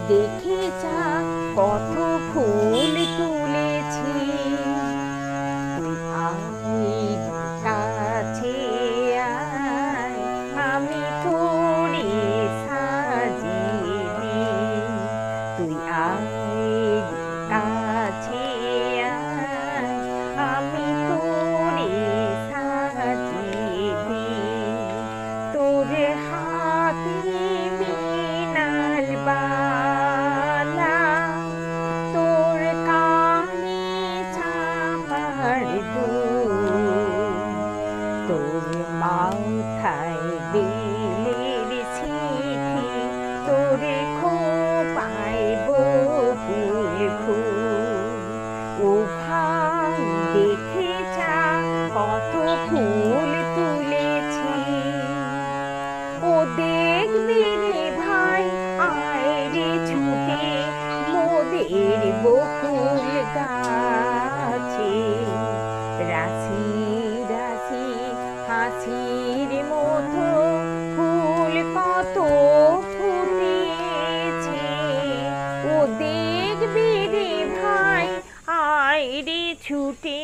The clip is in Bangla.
দেখে যা কত ফুল তুলেছি, তুই আয় কাছে আয়, আমি তোরে সাজিয়ে দিই। তুই আয় কাছে আয়, আমি তোরে সাজিয়ে দিই। তোর হাতে মৃণাল বালা, তোর কানে চাঁপার দুল, তোর মাথায় বেলের সিঁথি, তোর খোঁপায় বকুল ফুল। ও ভাই দেখে যা কত ফুল তুলেছি, ও দেখবি রে ভাই আয় রে ছুটে মোদের বকুল গাছে। রাশি রাশি হাসির মতো ফুল কত ফুটেছে, ও দেখবি রে ভাই আয় রে ছুটে।